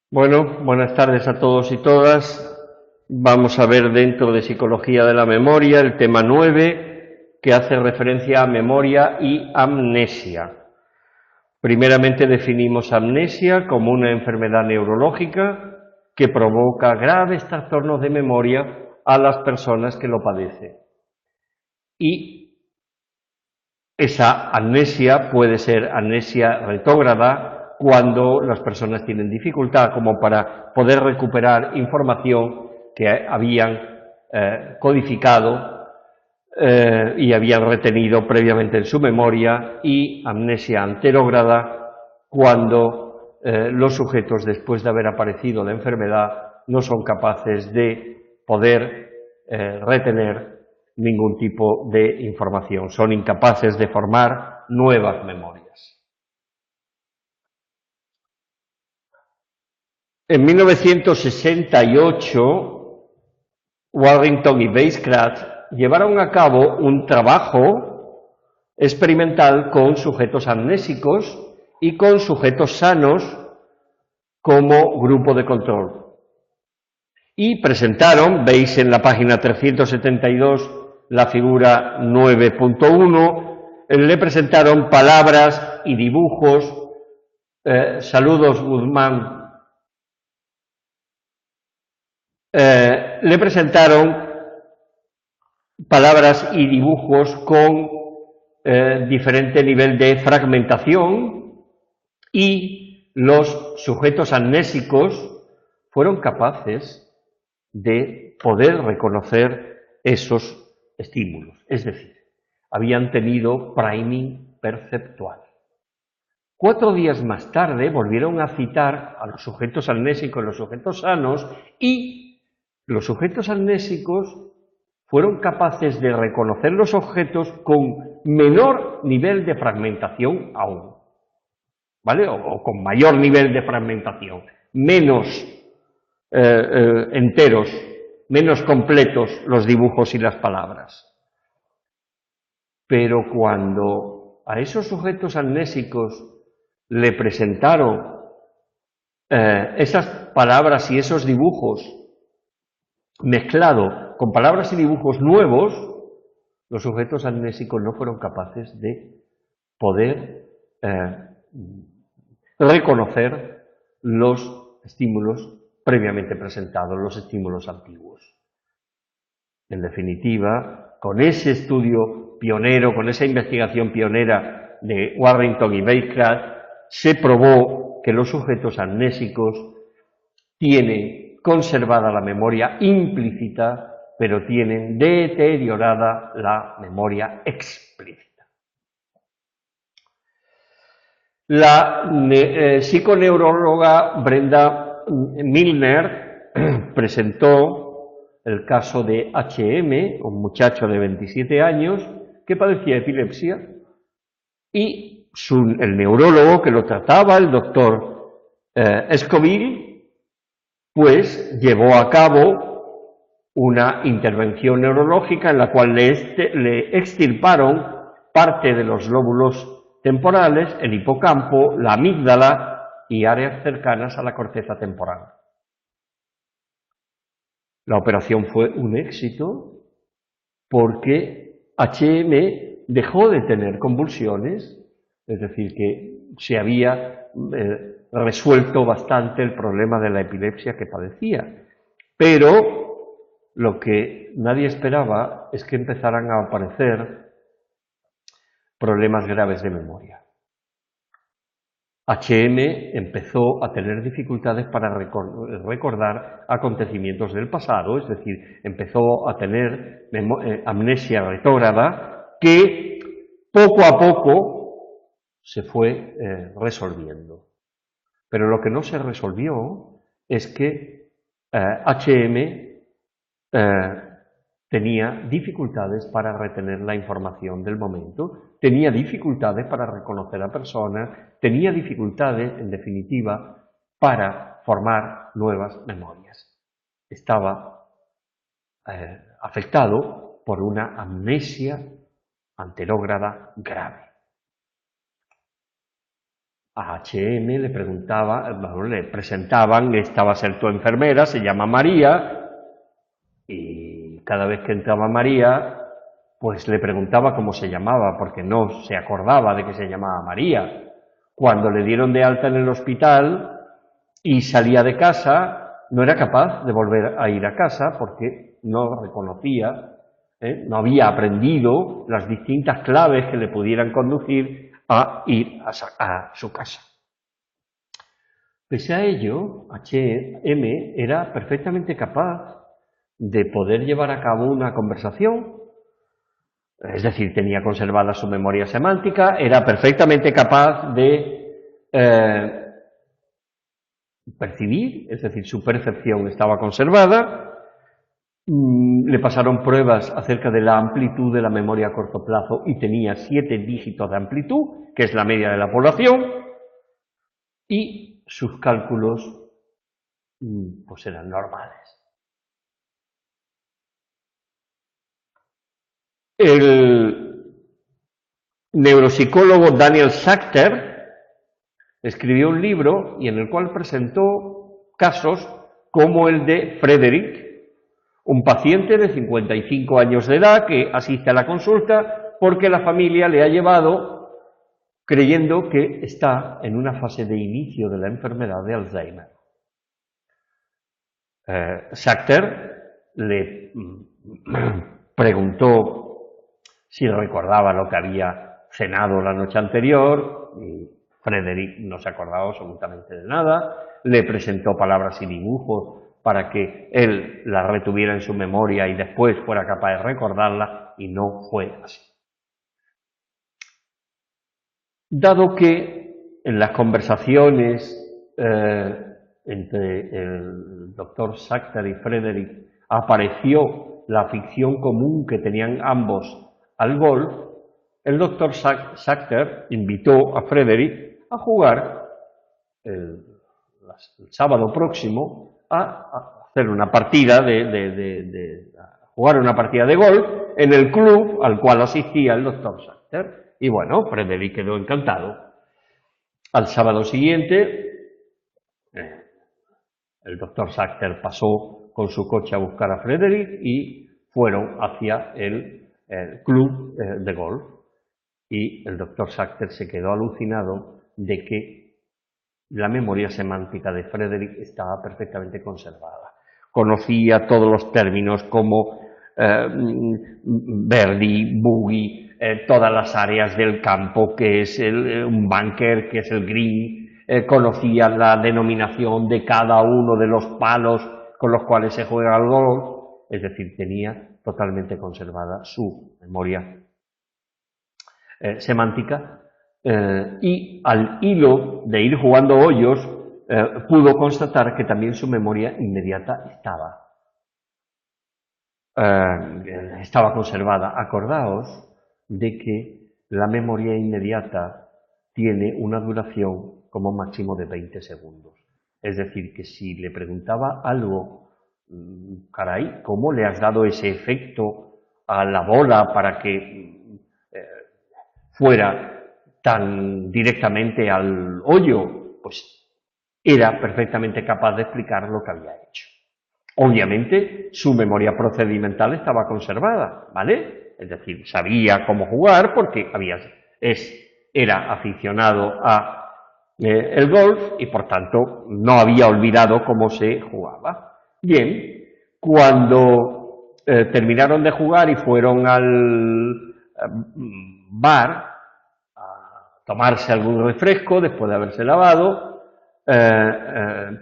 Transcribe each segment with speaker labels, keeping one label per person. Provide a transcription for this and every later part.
Speaker 1: Bueno, buenas tardes a todos y todas. Vamos a ver dentro de Psicología de la Memoria el tema 9, que hace referencia a memoria y amnesia. Primeramente definimos amnesia como una enfermedad neurológica que provoca graves trastornos de memoria a las personas que lo padecen. Y esa amnesia puede ser amnesia retrógrada, cuando las personas tienen dificultad como para poder recuperar información que habían codificado y habían retenido previamente en su memoria, y amnesia anterógrada, cuando los sujetos, después de haber aparecido la enfermedad, no son capaces de poder retener ningún tipo de información, son incapaces de formar nuevas memorias. En 1968, Warrington y Weisskratz llevaron a cabo un trabajo experimental con sujetos amnésicos y con sujetos sanos como grupo de control. Y presentaron, veis en la página 372 la figura 9.1, le presentaron palabras y dibujos. Saludos, Guzmán. Le presentaron palabras y dibujos con diferente nivel de fragmentación, y los sujetos amnésicos fueron capaces de poder reconocer esos estímulos, es decir, habían tenido priming perceptual. 4 días más tarde volvieron a citar a los sujetos amnésicos y los sujetos sanos, y los sujetos amnésicos fueron capaces de reconocer los objetos con menor nivel de fragmentación aún, ¿vale? O con mayor nivel de fragmentación, menos enteros, menos completos los dibujos y las palabras. Pero cuando a esos sujetos amnésicos le presentaron esas palabras y esos dibujos mezclado con palabras y dibujos nuevos, los sujetos amnésicos no fueron capaces de poder reconocer los estímulos previamente presentados, los estímulos antiguos. En definitiva, con ese estudio pionero, con esa investigación pionera de Warrington y Weisskratz, se probó que los sujetos amnésicos tienen conservada la memoria implícita, pero tienen deteriorada la memoria explícita. La psiconeuróloga Brenda Milner presentó el caso de H.M., un muchacho de 27 años que padecía epilepsia, y el neurólogo que lo trataba, el doctor Scoville, pues llevó a cabo una intervención neurológica en la cual le extirparon parte de los lóbulos temporales, el hipocampo, la amígdala y áreas cercanas a la corteza temporal. La operación fue un éxito porque H.M. dejó de tener convulsiones, es decir, que se había resuelto bastante el problema de la epilepsia que padecía. Pero lo que nadie esperaba es que empezaran a aparecer problemas graves de memoria. H.M. empezó a tener dificultades para recordar acontecimientos del pasado, es decir, empezó a tener amnesia retrógrada, que poco a poco se fue resolviendo. Pero lo que no se resolvió es que H.M. tenía dificultades para retener la información del momento, tenía dificultades para reconocer a personas, tenía dificultades, en definitiva, para formar nuevas memorias. Estaba afectado por una amnesia anterógrada grave. a H.M. le presentaban, esta va a ser tu enfermera, se llama María, y cada vez que entraba María, pues le preguntaba cómo se llamaba, porque no se acordaba de que se llamaba María. Cuando le dieron de alta en el hospital y salía de casa, no era capaz de volver a ir a casa porque no reconocía, no había aprendido las distintas claves que le pudieran conducir a ir a su casa. Pese a ello, H.M. era perfectamente capaz de poder llevar a cabo una conversación, es decir, tenía conservada su memoria semántica, era perfectamente capaz de percibir, es decir, su percepción estaba conservada. Le pasaron pruebas acerca de la amplitud de la memoria a corto plazo y tenía 7 dígitos de amplitud, que es la media de la población, y sus cálculos pues eran normales. El neuropsicólogo Daniel Sachter escribió un libro y en el cual presentó casos como el de Frederick, un paciente de 55 años de edad que asiste a la consulta porque la familia le ha llevado creyendo que está en una fase de inicio de la enfermedad de Alzheimer. Sachter le preguntó si recordaba lo que había cenado la noche anterior, y Frederick no se acordaba absolutamente de nada, le presentó palabras y dibujos para que él las retuviera en su memoria y después fuera capaz de recordarlas, y no fue así. Dado que en las conversaciones entre el doctor Sachter y Frederick apareció la afición común que tenían ambos al golf, el doctor Sachter invitó a Frederick a jugar el sábado próximo a hacer una partida jugar una partida de golf en el club al cual asistía el doctor Sachter. Y bueno, Frederick quedó encantado. Al sábado siguiente, el doctor Sachter pasó con su coche a buscar a Frederick y fueron hacia el club de golf. Y el doctor Sachter se quedó alucinado de que la memoria semántica de Frederick estaba perfectamente conservada. Conocía todos los términos como birdie, bogey, todas las áreas del campo, que es un bunker, que es el green, conocía la denominación de cada uno de los palos con los cuales se juega al golf, es decir, tenía totalmente conservada su memoria semántica. Y al hilo de ir jugando hoyos, pudo constatar que también su memoria inmediata estaba conservada. Acordaos de que la memoria inmediata tiene una duración como máximo de 20 segundos. Es decir, que si le preguntaba algo, caray, ¿cómo le has dado ese efecto a la bola para que fuera tan directamente al hoyo? Pues era perfectamente capaz de explicar lo que había hecho. Obviamente, su memoria procedimental estaba conservada, ¿vale? Es decir, sabía cómo jugar porque era aficionado a el golf y, por tanto, no había olvidado cómo se jugaba. Bien, cuando terminaron de jugar y fueron al bar a tomarse algún refresco después de haberse lavado,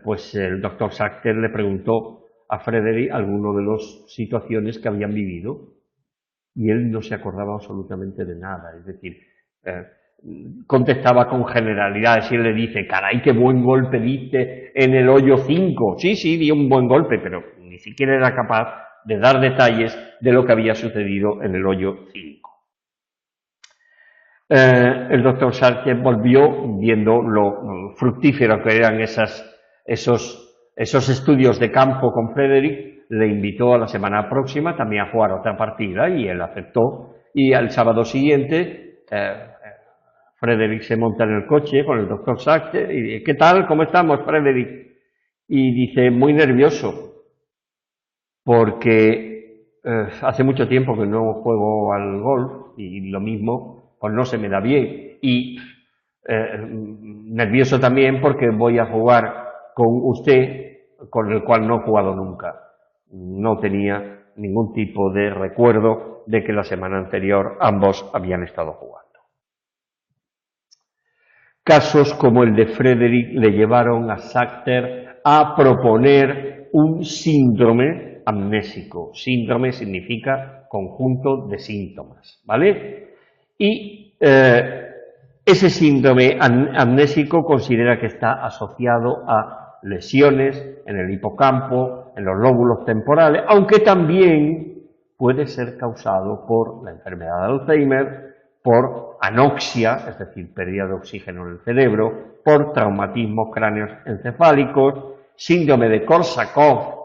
Speaker 1: pues el doctor Sachter le preguntó a Frederick algunas de las situaciones que habían vivido y él no se acordaba absolutamente de nada, es decir, contestaba con generalidades y él le dice, caray, qué buen golpe diste en el hoyo 5, sí, di un buen golpe, pero ni siquiera era capaz de dar detalles de lo que había sucedido en el hoyo 5. El doctor Sachter volvió, viendo lo fructífero que eran esos estudios de campo con Frederick, le invitó a la semana próxima también a jugar otra partida y él aceptó. Y al sábado siguiente, Frederick se monta en el coche con el doctor Sachter y dice, ¿qué tal? ¿Cómo estamos, Frederick? Y dice, muy nervioso, porque hace mucho tiempo que no juego al golf y lo mismo, pues no se me da bien. Y nervioso también porque voy a jugar con usted, con el cual no he jugado nunca. No tenía ningún tipo de recuerdo de que la semana anterior ambos habían estado jugando. Casos como el de Frederick le llevaron a Sachter a proponer un síndrome amnésico. Síndrome significa conjunto de síntomas, ¿vale? Y ese síndrome amnésico considera que está asociado a lesiones en el hipocampo, en los lóbulos temporales, aunque también puede ser causado por la enfermedad de Alzheimer, por anoxia, es decir, pérdida de oxígeno en el cerebro, por traumatismos cráneos-encefálicos, síndrome de Korsakoff,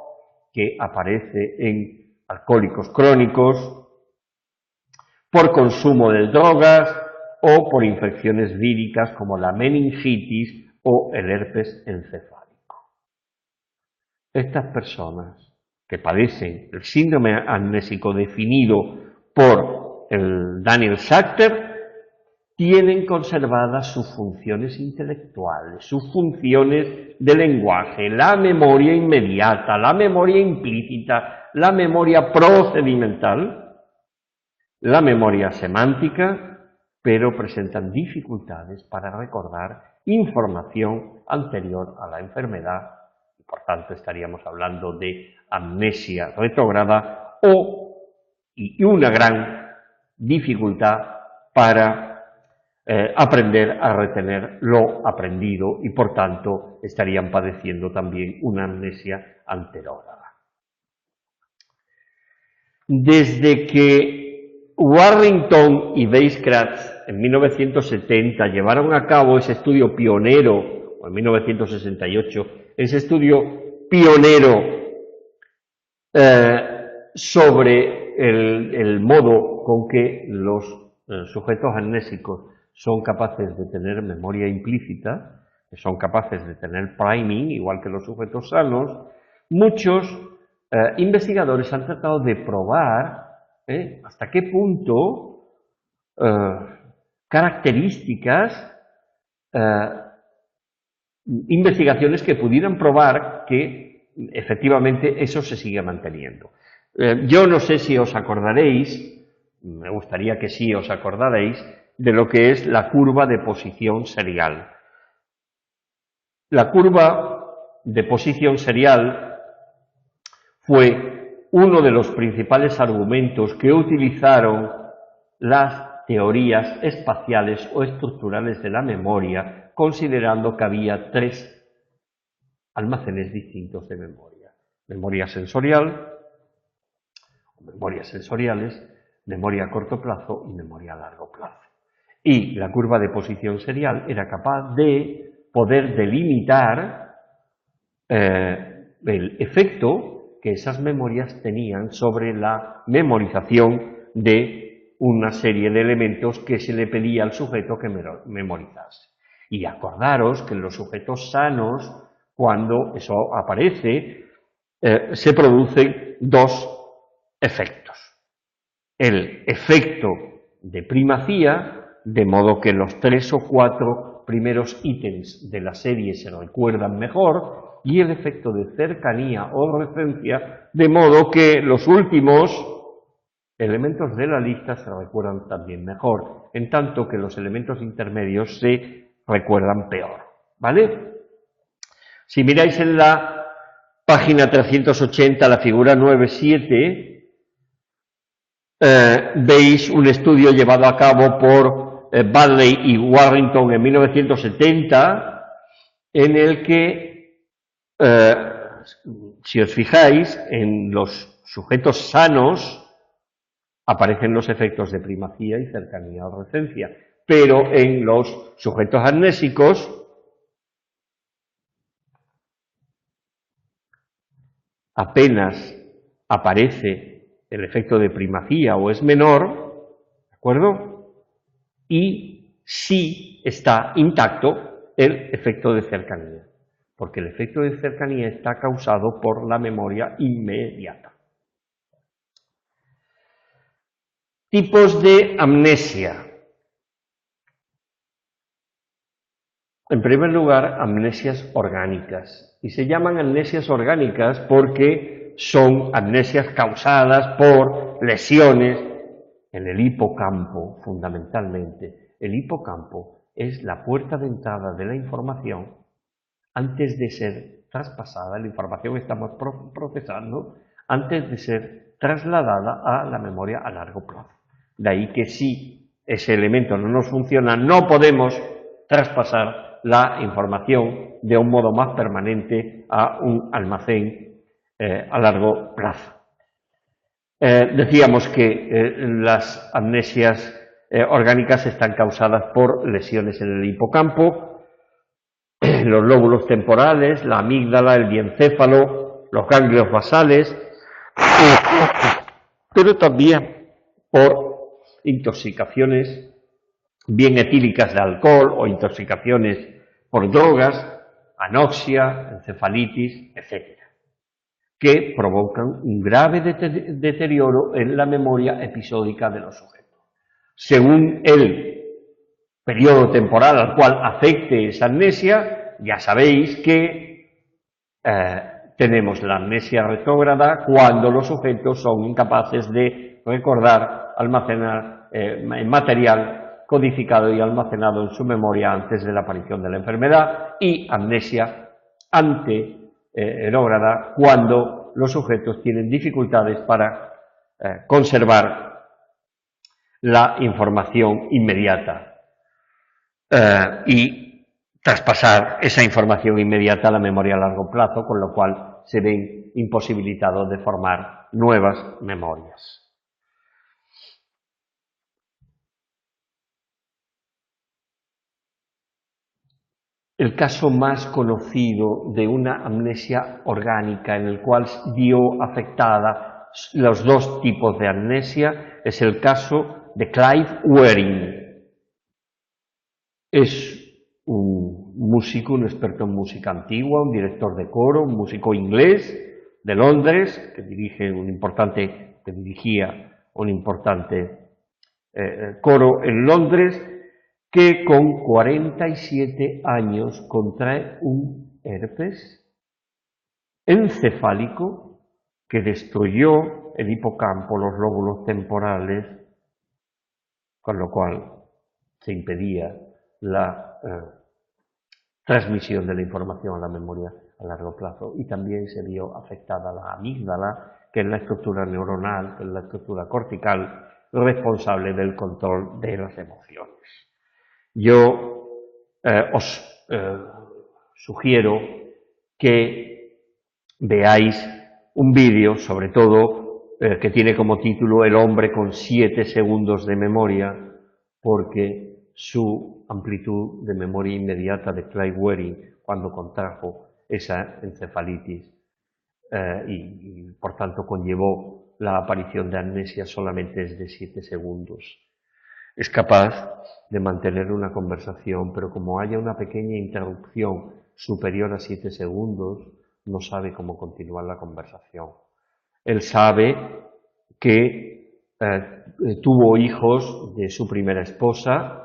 Speaker 1: que aparece en alcohólicos crónicos, por consumo de drogas o por infecciones víricas como la meningitis o el herpes encefálico. Estas personas que padecen el síndrome amnésico definido por el Daniel Sachter tienen conservadas sus funciones intelectuales, sus funciones de lenguaje, la memoria inmediata, la memoria implícita, la memoria procedimental, la memoria semántica, pero presentan dificultades para recordar información anterior a la enfermedad y por tanto estaríamos hablando de amnesia retrógrada y una gran dificultad para aprender a retener lo aprendido y por tanto estarían padeciendo también una amnesia anterógrada. Desde que Warrington y Weizsäcker en 1970 llevaron a cabo ese estudio pionero, o en 1968, ese estudio pionero sobre el modo con que los sujetos amnésicos son capaces de tener memoria implícita, que son capaces de tener priming, igual que los sujetos sanos, muchos investigadores han tratado de probar hasta qué punto características, investigaciones que pudieran probar que efectivamente eso se sigue manteniendo. Yo no sé si os acordaréis, me gustaría que sí os acordaréis, de lo que es la curva de posición serial. La curva de posición serial fue uno de los principales argumentos que utilizaron las teorías espaciales o estructurales de la memoria, considerando que había tres almacenes distintos de memoria. Memoria sensorial, memorias sensoriales, memoria a corto plazo y memoria a largo plazo. Y la curva de posición serial era capaz de poder delimitar el efecto que esas memorias tenían sobre la memorización de una serie de elementos que se le pedía al sujeto que memorizase. Y acordaros que en los sujetos sanos, cuando eso aparece, se producen dos efectos. El efecto de primacía, de modo que los 3 o 4 primeros ítems de la serie se recuerdan mejor, y el efecto de cercanía o referencia, de modo que los últimos elementos de la lista se recuerdan también mejor, en tanto que los elementos intermedios se recuerdan peor, ¿vale? Si miráis en la página 380, la figura 9.7, veis un estudio llevado a cabo por Badley y Warrington en 1970, en el que, si os fijáis, en los sujetos sanos aparecen los efectos de primacía y cercanía o referencia, pero en los sujetos amnésicos apenas aparece el efecto de primacía o es menor, ¿de acuerdo? Y sí está intacto el efecto de cercanía, porque el efecto de cercanía está causado por la memoria inmediata. Tipos de amnesia. En primer lugar, amnesias orgánicas. Y se llaman amnesias orgánicas porque son amnesias causadas por lesiones en el hipocampo, fundamentalmente. El hipocampo es la puerta de entrada de la información antes de ser traspasada, la información que estamos procesando, antes de ser trasladada a la memoria a largo plazo. De ahí que si ese elemento no nos funciona, no podemos traspasar la información de un modo más permanente a un almacén a largo plazo. Decíamos que las amnesias orgánicas están causadas por lesiones en el hipocampo, los lóbulos temporales, la amígdala, el diencéfalo, los ganglios basales, pero también por intoxicaciones bien etílicas de alcohol o intoxicaciones por drogas, anoxia, encefalitis, etc., que provocan un grave deterioro en la memoria episódica de los sujetos. Según el periodo temporal al cual afecte esa amnesia, ya sabéis que tenemos la amnesia retrógrada cuando los sujetos son incapaces de recordar, almacenar material codificado y almacenado en su memoria antes de la aparición de la enfermedad, y amnesia anterógrada cuando los sujetos tienen dificultades para conservar la información inmediata y traspasar esa información inmediata a la memoria a largo plazo, con lo cual se ven imposibilitados de formar nuevas memorias. El caso más conocido de una amnesia orgánica en el cual vio afectada los dos tipos de amnesia es el caso de Clive Wearing. Es un músico, un experto en música antigua, un director de coro, un músico inglés de Londres que dirigía un importante coro en Londres, que con 47 años contrae un herpes encefálico que destruyó el hipocampo, los lóbulos temporales, con lo cual se impedía la transmisión de la información a la memoria a largo plazo, y también se vio afectada la amígdala, que es la estructura neuronal, que es la estructura cortical responsable del control de las emociones. Yo os sugiero que veáis un vídeo, sobre todo que tiene como título El hombre con 7 segundos de memoria, porque su amplitud de memoria inmediata de Clive Wearing cuando contrajo esa encefalitis y por tanto conllevó la aparición de amnesia solamente es de 7 segundos. Es capaz de mantener una conversación, pero como haya una pequeña interrupción superior a 7 segundos, no sabe cómo continuar la conversación. Él sabe que tuvo hijos de su primera esposa.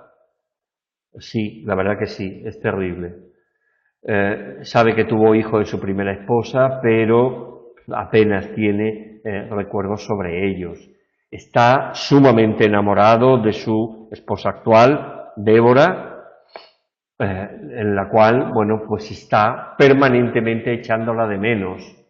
Speaker 1: Sí, la verdad que sí, es terrible. Sabe que tuvo hijos de su primera esposa, pero apenas tiene recuerdos sobre ellos. Está sumamente enamorado de su esposa actual, Débora, en la cual, bueno, pues está permanentemente echándola de menos.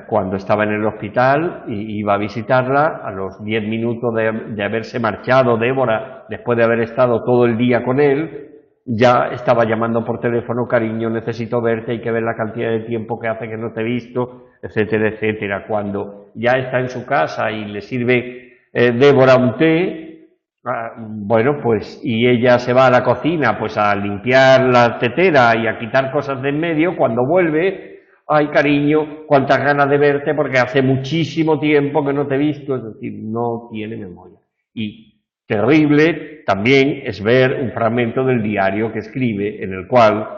Speaker 1: Cuando estaba en el hospital y iba a visitarla, a los 10 minutos de haberse marchado Débora, después de haber estado todo el día con él, ya estaba llamando por teléfono: cariño, necesito verte, hay que ver la cantidad de tiempo que hace que no te he visto, etcétera, etcétera. Cuando ya está en su casa y le sirve Débora un té, bueno, pues, y ella se va a la cocina pues a limpiar la tetera y a quitar cosas de en medio, cuando vuelve: ay, cariño, cuántas ganas de verte porque hace muchísimo tiempo que no te he visto. Es decir, no tiene memoria. Y Terrible también es ver un fragmento del diario que escribe en el cual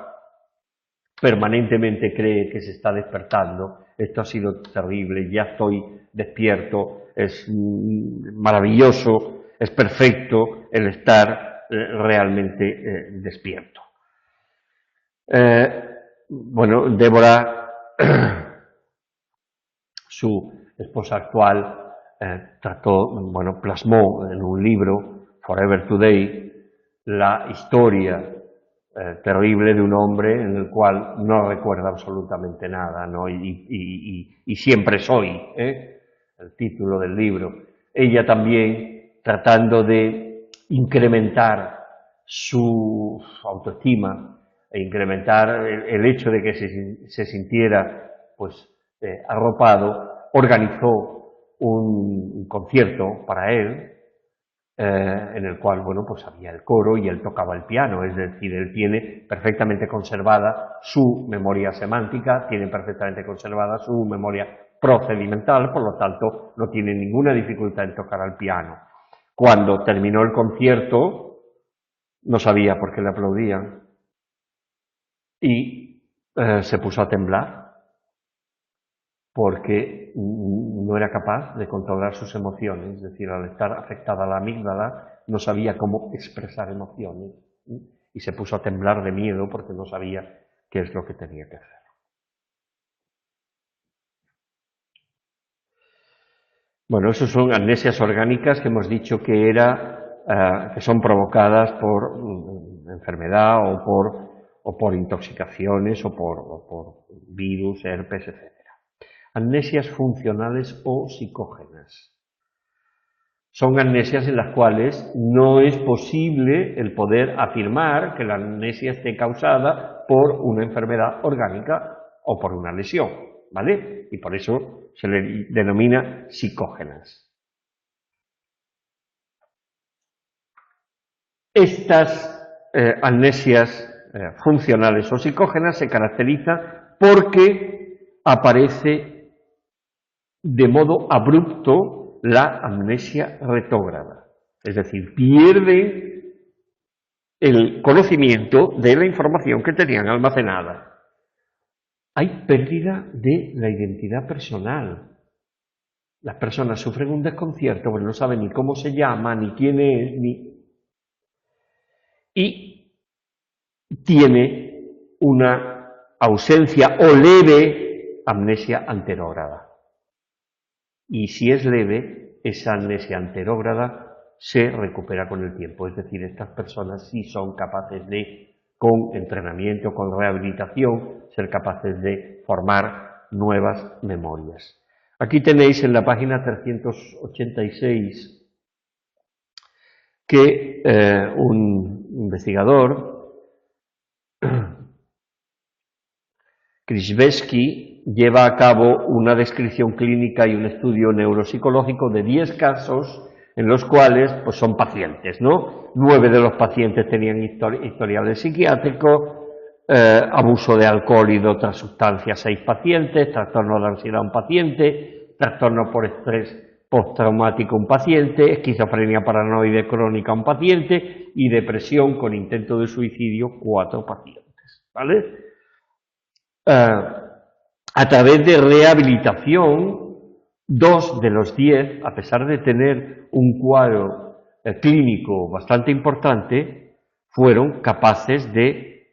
Speaker 1: permanentemente cree que se está despertando. Esto ha sido terrible, ya estoy despierto, es maravilloso, es perfecto el estar realmente despierto. Bueno, Débora, su esposa actual, plasmó en un libro, Forever Today, la historia terrible de un hombre en el cual no recuerda absolutamente nada, ¿no? Y siempre soy, el título del libro. Ella también, tratando de incrementar su autoestima e incrementar el hecho de que se sintiera pues arropado, organizó un concierto para él, en el cual, bueno, pues había el coro y él tocaba el piano, es decir, él tiene perfectamente conservada su memoria semántica, tiene perfectamente conservada su memoria procedimental, por lo tanto, no tiene ninguna dificultad en tocar al piano. Cuando terminó el concierto, no sabía por qué le aplaudían y se puso a temblar porque no era capaz de controlar sus emociones, es decir, al estar afectada la amígdala, no sabía cómo expresar emociones y se puso a temblar de miedo porque no sabía qué es lo que tenía que hacer. Bueno, esas son amnesias orgánicas que hemos dicho que son provocadas por enfermedad o por intoxicaciones o por virus, herpes, etc. Amnesias funcionales o psicógenas. Son amnesias en las cuales no es posible el poder afirmar que la amnesia esté causada por una enfermedad orgánica o por una lesión, ¿vale? Y por eso se le denomina psicógenas. Estas amnesias funcionales o psicógenas se caracterizan porque aparece de modo abrupto la amnesia retrógrada, es decir, pierden el conocimiento de la información que tenían almacenada. Hay pérdida de la identidad personal. Las personas sufren un desconcierto porque no saben ni cómo se llama, ni quién es, y tiene una ausencia o leve amnesia anterógrada. Y si es leve, esa amnesia anterógrada se recupera con el tiempo. Es decir, estas personas sí son capaces de, con entrenamiento, con rehabilitación, ser capaces de formar nuevas memorias. Aquí tenéis en la página 386 que un investigador, Krzyzewski, lleva a cabo una descripción clínica y un estudio neuropsicológico de 10 casos en los cuales pues, son pacientes, ¿no? 9 de los pacientes tenían historiales psiquiátricos, abuso de alcohol y de otras sustancias 6 pacientes, trastorno de ansiedad un paciente, trastorno por estrés postraumático un paciente, esquizofrenia paranoide crónica un paciente y depresión con intento de suicidio 4 pacientes, ¿vale? A través de rehabilitación, 2 de los 10, a pesar de tener un cuadro clínico bastante importante, fueron capaces de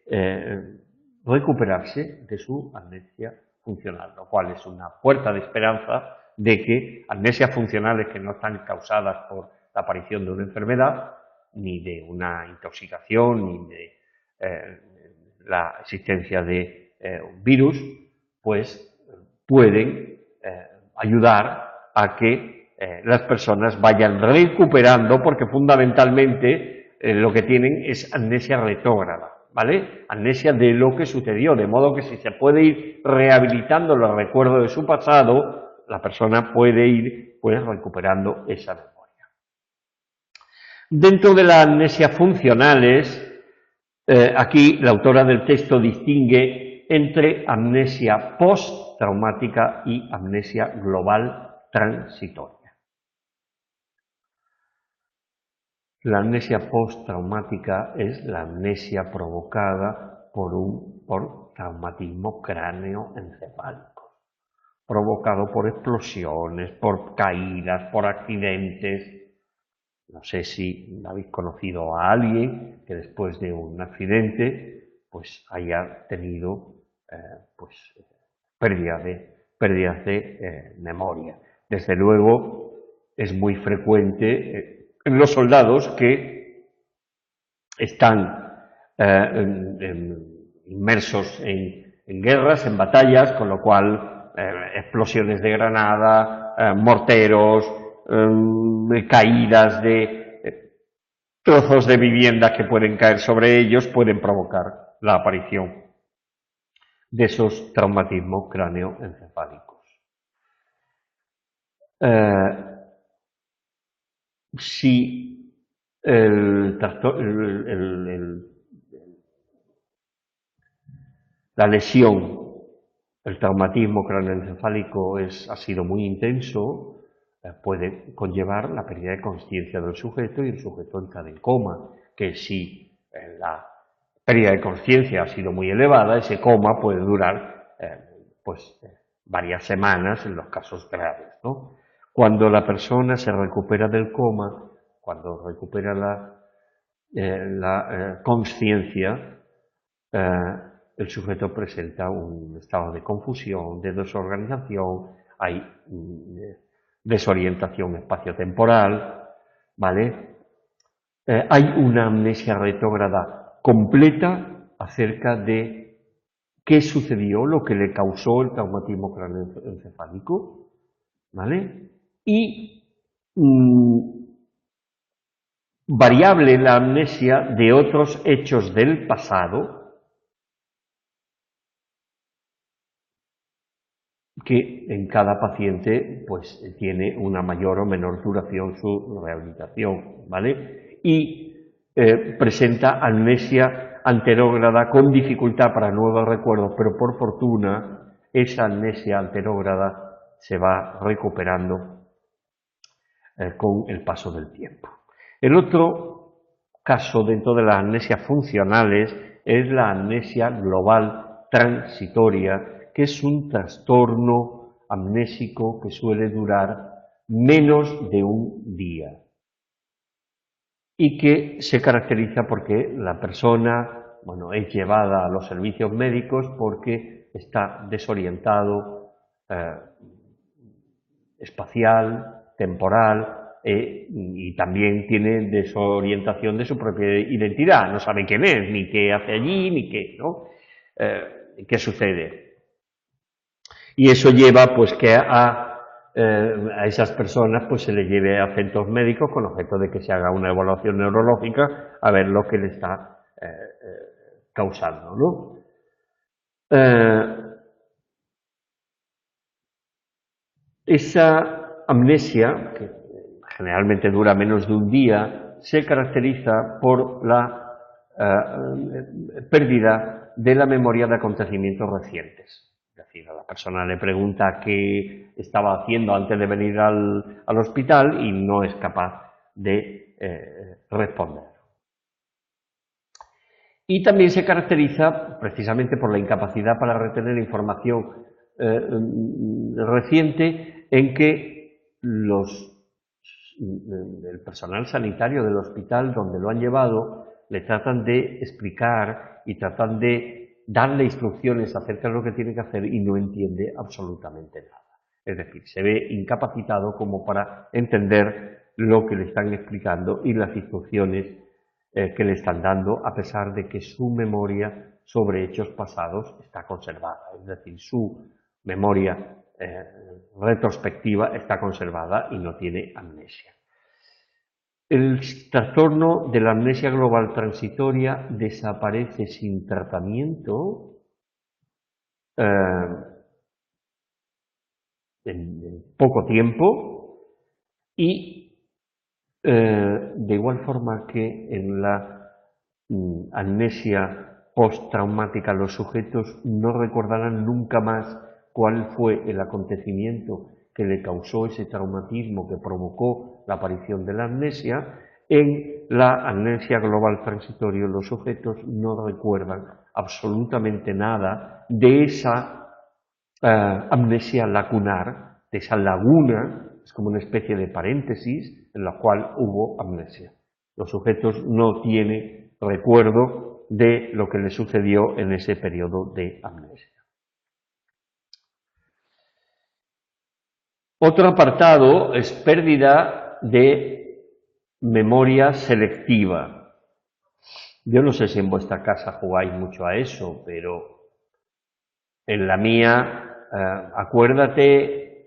Speaker 1: recuperarse de su amnesia funcional, lo cual es una puerta de esperanza de que amnesias funcionales que no están causadas por la aparición de una enfermedad, ni de una intoxicación, ni de la existencia de un virus, pues pueden ayudar a que las personas vayan recuperando, porque fundamentalmente lo que tienen es amnesia retrógrada, ¿vale? Amnesia de lo que sucedió, de modo que si se puede ir rehabilitando los recuerdos de su pasado, la persona puede ir pues recuperando esa memoria. Dentro de las amnesias funcionales, aquí la autora del texto distingue entre amnesia postraumática y amnesia global transitoria. La amnesia postraumática es la amnesia provocada por traumatismo cráneoencefálico, provocado por explosiones, por caídas, por accidentes. No sé si habéis conocido a alguien que después de un accidente pues haya tenido pérdidas de memoria. Desde luego es muy frecuente en los soldados que están inmersos en guerras, en batallas, con lo cual explosiones de granada, morteros, caídas de trozos de vivienda que pueden caer sobre ellos, pueden provocar la aparición de esos traumatismos cráneoencefálicos. Si la lesión, el traumatismo cráneoencefálico ha sido muy intenso, puede conllevar la pérdida de conciencia del sujeto y el sujeto entra en coma, que si la pérdida de conciencia ha sido muy elevada, ese coma puede durar varias semanas en los casos graves, ¿no? Cuando la persona se recupera del coma, cuando recupera la conciencia, el sujeto presenta un estado de confusión, de desorganización, hay desorientación espaciotemporal, ¿vale? Hay una amnesia retrógrada completa acerca de qué sucedió, lo que le causó el traumatismo craneoencefálico, ¿vale? Y variable la amnesia de otros hechos del pasado que en cada paciente pues tiene una mayor o menor duración su rehabilitación, ¿vale? Y presenta amnesia anterógrada con dificultad para nuevos recuerdos, pero por fortuna esa amnesia anterógrada se va recuperando con el paso del tiempo. El otro caso dentro de las amnesias funcionales es la amnesia global transitoria, que es un trastorno amnésico que suele durar menos de un día y que se caracteriza porque la persona, es llevada a los servicios médicos porque está desorientado espacial, temporal, y también tiene desorientación de su propia identidad, no sabe quién es, ni qué hace allí, ni qué, ¿no? ¿Qué sucede? Y eso lleva pues que a esas personas pues se les lleve a centros médicos con objeto de que se haga una evaluación neurológica a ver lo que le está causando, ¿no? Esa amnesia, que generalmente dura menos de un día, se caracteriza por la pérdida de la memoria de acontecimientos recientes. Es decir, a la persona le pregunta qué estaba haciendo antes de venir al hospital y no es capaz de responder. Y también se caracteriza precisamente por la incapacidad para retener información reciente en que el personal sanitario del hospital donde lo han llevado le tratan de explicar y tratan de darle instrucciones acerca de lo que tiene que hacer y no entiende absolutamente nada. Es decir, se ve incapacitado como para entender lo que le están explicando y las instrucciones que le están dando, a pesar de que su memoria sobre hechos pasados está conservada. Es decir, su memoria retrospectiva está conservada y no tiene amnesia. El trastorno de la amnesia global transitoria desaparece sin tratamiento en poco tiempo y de igual forma que en la amnesia postraumática los sujetos no recordarán nunca más cuál fue el acontecimiento que le causó ese traumatismo que provocó la aparición de la amnesia, En la amnesia global transitoria los sujetos no recuerdan absolutamente nada de esa amnesia lacunar, de esa laguna, es como una especie de paréntesis en la cual hubo amnesia. Los sujetos no tienen recuerdo de lo que les sucedió en ese periodo de amnesia. Otro apartado es pérdida de memoria selectiva. Yo no sé si en vuestra casa jugáis mucho a eso, pero en la mía, acuérdate,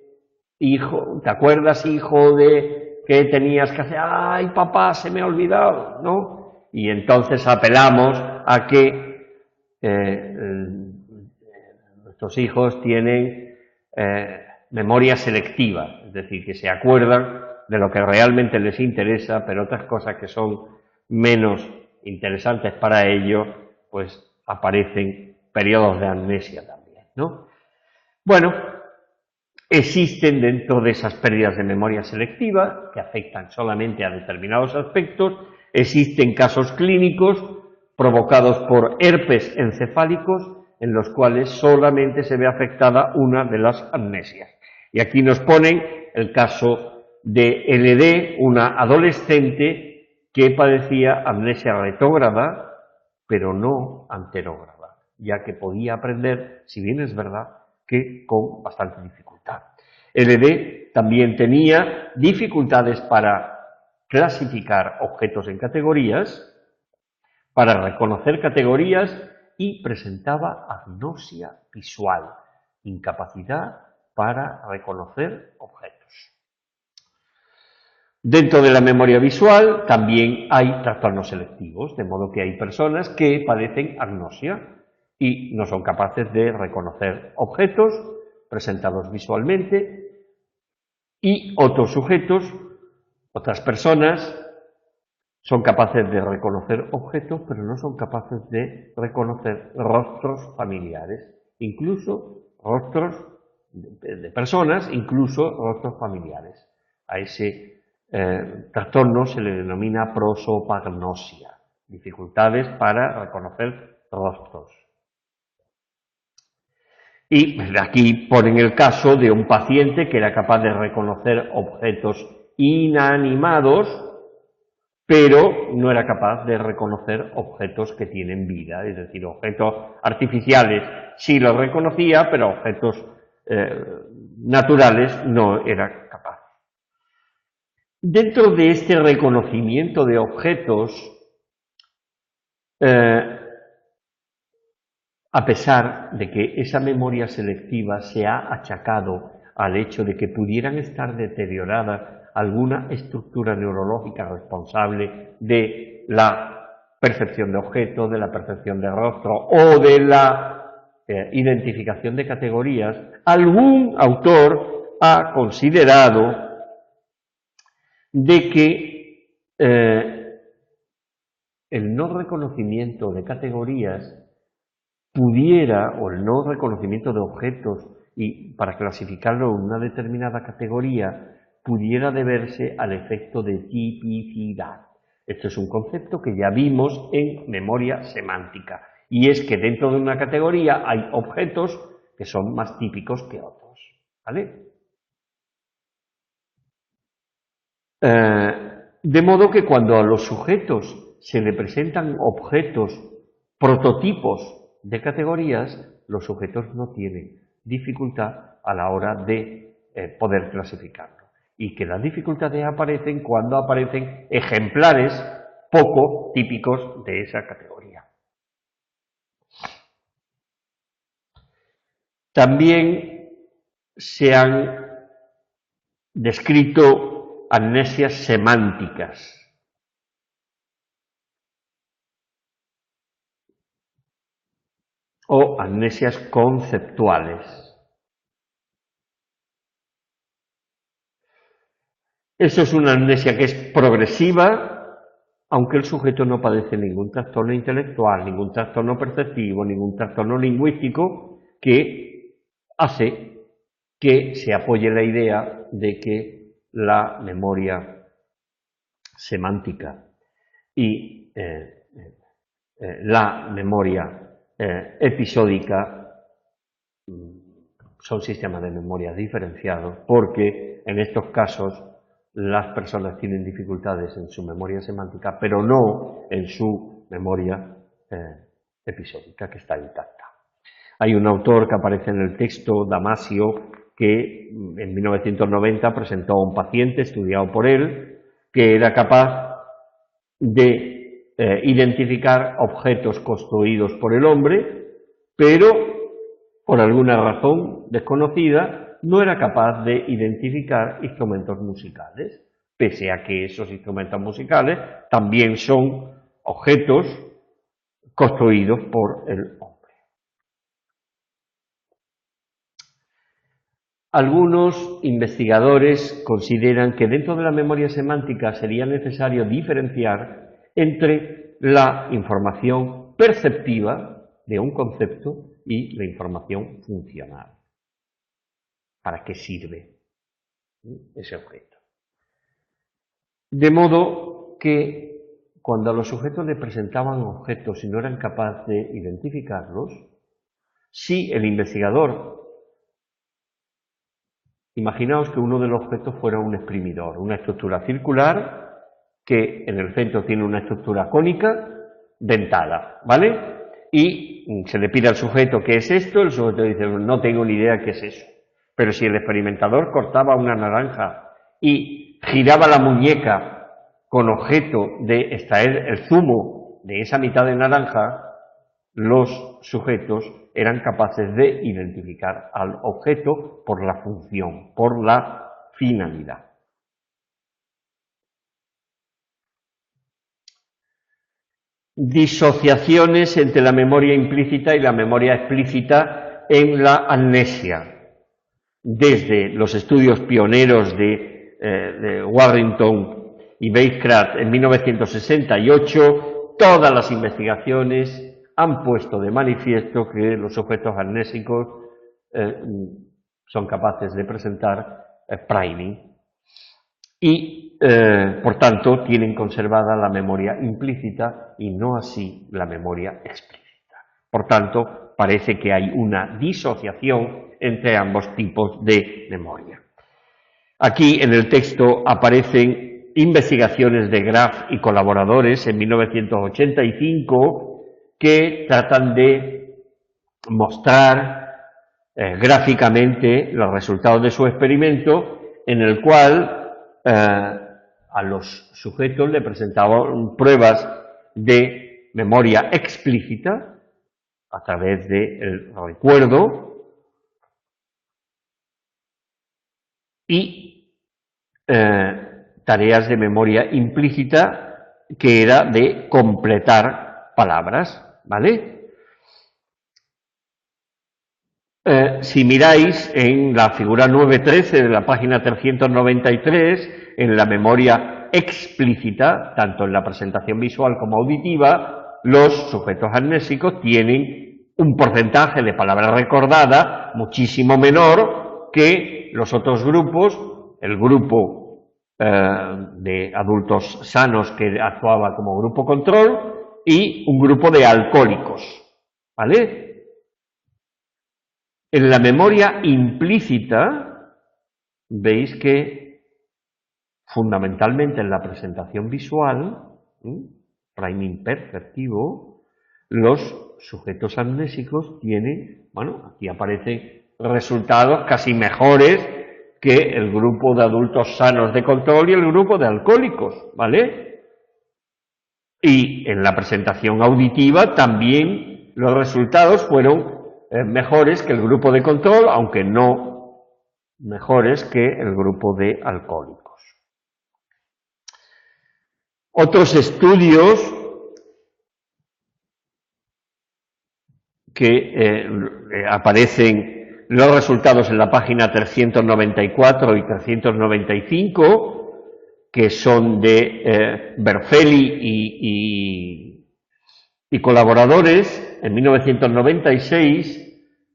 Speaker 1: hijo, ¿te acuerdas, hijo, de que tenías que hacer? ¡Ay, papá, se me ha olvidado! ¿No? Y entonces apelamos a que nuestros hijos tienen memoria selectiva, es decir, que se acuerdan de lo que realmente les interesa, pero otras cosas que son menos interesantes para ellos, pues aparecen periodos de amnesia también, ¿no? Bueno, existen dentro de esas pérdidas de memoria selectiva, que afectan solamente a determinados aspectos, existen casos clínicos provocados por herpes encefálicos, en los cuales solamente se ve afectada una de las amnesias. Y aquí nos ponen el caso de LD, una adolescente que padecía amnesia retrógrada, pero no anterógrada, ya que podía aprender, si bien es verdad, que con bastante dificultad. LD también tenía dificultades para clasificar objetos en categorías, para reconocer categorías y presentaba agnosia visual, incapacidad para reconocer objetos. Dentro de la memoria visual también hay trastornos selectivos, de modo que hay personas que padecen agnosia y no son capaces de reconocer objetos presentados visualmente, y otros sujetos, otras personas, son capaces de reconocer objetos, pero no son capaces de reconocer rostros familiares, incluso rostros de personas, incluso rostros familiares. A ese trastorno se le denomina prosopagnosia, dificultades para reconocer rostros. Y aquí ponen el caso de un paciente que era capaz de reconocer objetos inanimados, pero no era capaz de reconocer objetos que tienen vida, es decir, objetos artificiales sí los reconocía, pero objetos naturales no era capaz. Dentro de este reconocimiento de objetos, a pesar de que esa memoria selectiva se ha achacado al hecho de que pudieran estar deterioradas alguna estructura neurológica responsable de la percepción de objetos, de la percepción de rostro o de la identificación de categorías, algún autor ha considerado de que el no reconocimiento de categorías pudiera, o el no reconocimiento de objetos y para clasificarlo en una determinada categoría, pudiera deberse al efecto de tipicidad. Esto es un concepto que ya vimos en memoria semántica, y es que dentro de una categoría hay objetos que son más típicos que otros, ¿vale? De modo que cuando a los sujetos se le presentan objetos, prototipos de categorías, los sujetos no tienen dificultad a la hora de poder clasificarlo. Y que las dificultades aparecen cuando aparecen ejemplares poco típicos de esa categoría. También se han descrito amnesias semánticas. O amnesias conceptuales. Eso es una amnesia que es progresiva, aunque el sujeto no padece ningún trastorno intelectual, ningún trastorno perceptivo, ningún trastorno lingüístico, que hace que se apoye la idea de que la memoria semántica y la memoria episódica son sistemas de memoria diferenciados, porque en estos casos las personas tienen dificultades en su memoria semántica, pero no en su memoria episódica, que está intacta. Hay un autor que aparece en el texto, Damasio, que en 1990 presentó a un paciente estudiado por él, que era capaz de identificar objetos construidos por el hombre, pero por alguna razón desconocida no era capaz de identificar instrumentos musicales, pese a que esos instrumentos musicales también son objetos construidos por el hombre. Algunos investigadores consideran que dentro de la memoria semántica sería necesario diferenciar entre la información perceptiva de un concepto y la información funcional. ¿Para qué sirve ese objeto? De modo que cuando a los sujetos les presentaban objetos y no eran capaces de identificarlos, si el investigador, imaginaos que uno de los objetos fuera un exprimidor, una estructura circular que en el centro tiene una estructura cónica dentada, ¿vale? Y se le pide al sujeto qué es esto, el sujeto dice no tengo ni idea qué es eso. Pero si el experimentador cortaba una naranja y giraba la muñeca con objeto de extraer el zumo de esa mitad de naranja, los sujetos eran capaces de identificar al objeto por la función, por la finalidad. Disociaciones entre la memoria implícita y la memoria explícita en la amnesia. Desde los estudios pioneros de Warrington y Weisskopf en 1968, todas las investigaciones han puesto de manifiesto que los sujetos amnésicos son capaces de presentar priming y, por tanto, tienen conservada la memoria implícita y no así la memoria explícita. Por tanto, parece que hay una disociación entre ambos tipos de memoria. Aquí en el texto aparecen investigaciones de Graf y colaboradores en 1985 que tratan de mostrar gráficamente los resultados de su experimento, en el cual a los sujetos le presentaban pruebas de memoria explícita a través del recuerdo y tareas de memoria implícita que era de completar palabras, ¿vale? Si miráis en la figura 9.13 de la página 393, en la memoria explícita, tanto en la presentación visual como auditiva, los sujetos amnésicos tienen un porcentaje de palabras recordadas muchísimo menor que los otros grupos, el grupo de adultos sanos que actuaba como grupo control y un grupo de alcohólicos, ¿vale? En la memoria implícita veis que fundamentalmente en la presentación visual, priming perceptivo, los sujetos amnésicos tienen, bueno, aquí aparecen resultados casi mejores que el grupo de adultos sanos de control y el grupo de alcohólicos, ¿vale? Y en la presentación auditiva también los resultados fueron mejores que el grupo de control, aunque no mejores que el grupo de alcohólicos. Otros estudios que aparecen los resultados en la página 394 y 395, que son de Berfeli y colaboradores, en 1996,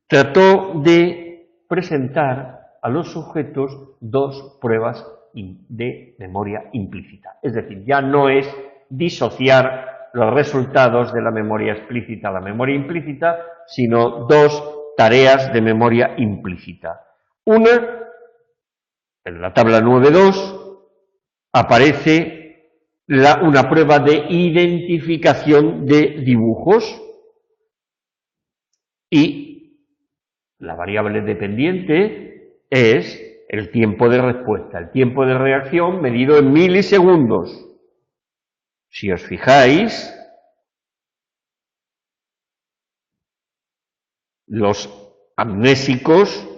Speaker 1: trató de presentar a los sujetos dos pruebas de memoria implícita. Es decir, ya no es disociar los resultados de la memoria explícita a la memoria implícita, sino dos tareas de memoria implícita. Una, en la tabla 9.2, aparece una prueba de identificación de dibujos y la variable dependiente es el tiempo de respuesta, el tiempo de reacción medido en milisegundos. Si os fijáis, los amnésicos,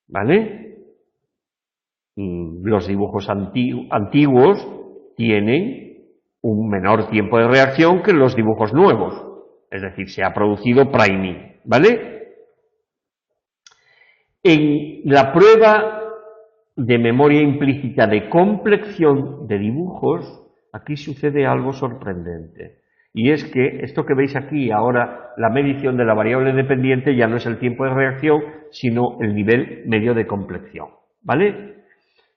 Speaker 1: ¿vale? Los dibujos antiguos tienen un menor tiempo de reacción que los dibujos nuevos, es decir, se ha producido priming, ¿vale? En la prueba de memoria implícita de complexión de dibujos, aquí sucede algo sorprendente. Y es que esto que veis aquí, ahora la medición de la variable dependiente ya no es el tiempo de reacción, sino el nivel medio de complexión, ¿vale?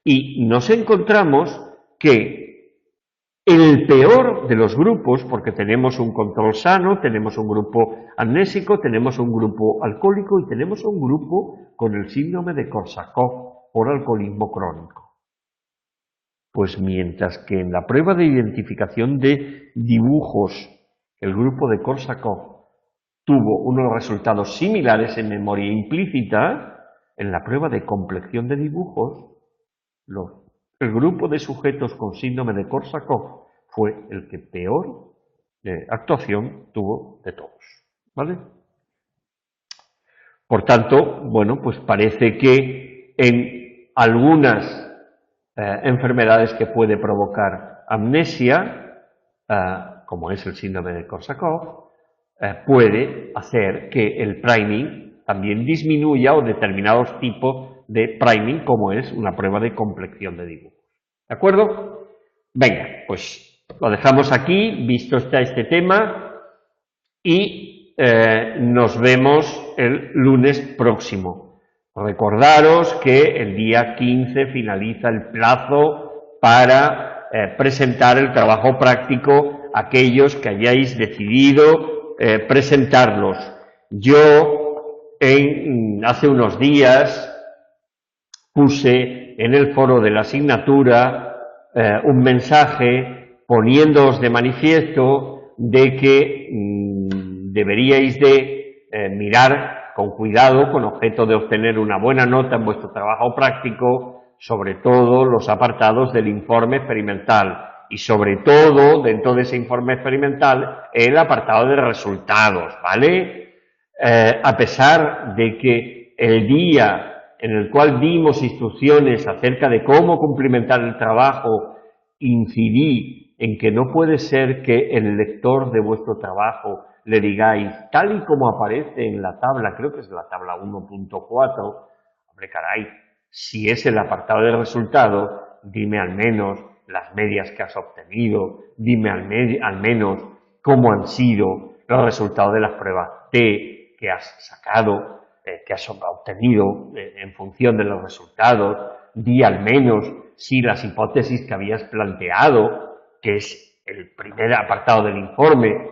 Speaker 1: Y nos encontramos que el peor de los grupos, porque tenemos un control sano, tenemos un grupo amnésico, tenemos un grupo alcohólico y tenemos un grupo con el síndrome de Korsakoff por alcoholismo crónico. Pues mientras que en la prueba de identificación de dibujos, el grupo de Korsakoff tuvo unos resultados similares en memoria implícita, en la prueba de complexión de dibujos, el grupo de sujetos con síndrome de Korsakoff fue el que peor actuación tuvo de todos, ¿vale? Por tanto, bueno, pues parece que en algunas enfermedades que puede provocar amnesia, como es el síndrome de Korsakoff, puede hacer que el priming también disminuya o determinados tipos de priming, como es una prueba de complexión de dibujos. ¿De acuerdo? Venga, pues lo dejamos aquí, visto está este tema, y nos vemos el lunes próximo. Recordaros que el día 15 finaliza el plazo para presentar el trabajo práctico a aquellos que hayáis decidido presentarlos. Yo hace unos días puse en el foro de la asignatura un mensaje poniéndoos de manifiesto de que deberíais de mirar con cuidado, con objeto de obtener una buena nota en vuestro trabajo práctico, sobre todo los apartados del informe experimental y sobre todo, dentro de ese informe experimental, el apartado de resultados, ¿vale? A pesar de que el día en el cual dimos instrucciones acerca de cómo cumplimentar el trabajo, incidí en que no puede ser que el lector de vuestro trabajo le digáis, tal y como aparece en la tabla, creo que es la tabla 1.4, hombre caray, si es el apartado de resultado, dime al menos las medias que has obtenido, dime al menos cómo han sido los resultados de las pruebas T que has sacado, que has obtenido en función de los resultados, di al menos si las hipótesis que habías planteado, que es el primer apartado del informe,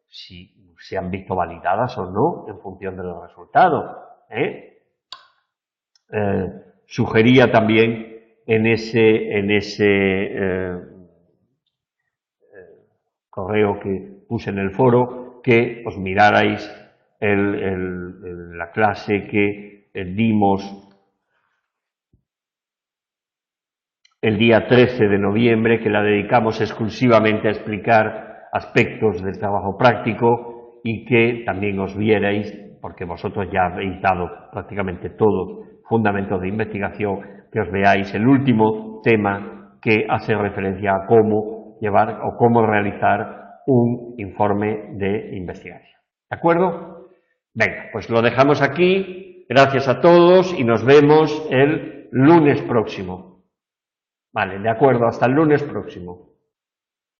Speaker 1: si se han visto validadas o no en función de los resultados. Sugería también en ese correo que puse en el foro que os mirarais la clase que dimos el día 13 de noviembre, que la dedicamos exclusivamente a explicar aspectos del trabajo práctico y que también os vierais, porque vosotros ya habéis dado prácticamente todos fundamentos de investigación, que os veáis el último tema que hace referencia a cómo llevar o cómo realizar un informe de investigación. ¿De acuerdo? Venga, pues lo dejamos aquí. Gracias a todos y nos vemos el lunes próximo. Vale, de acuerdo, hasta el lunes próximo.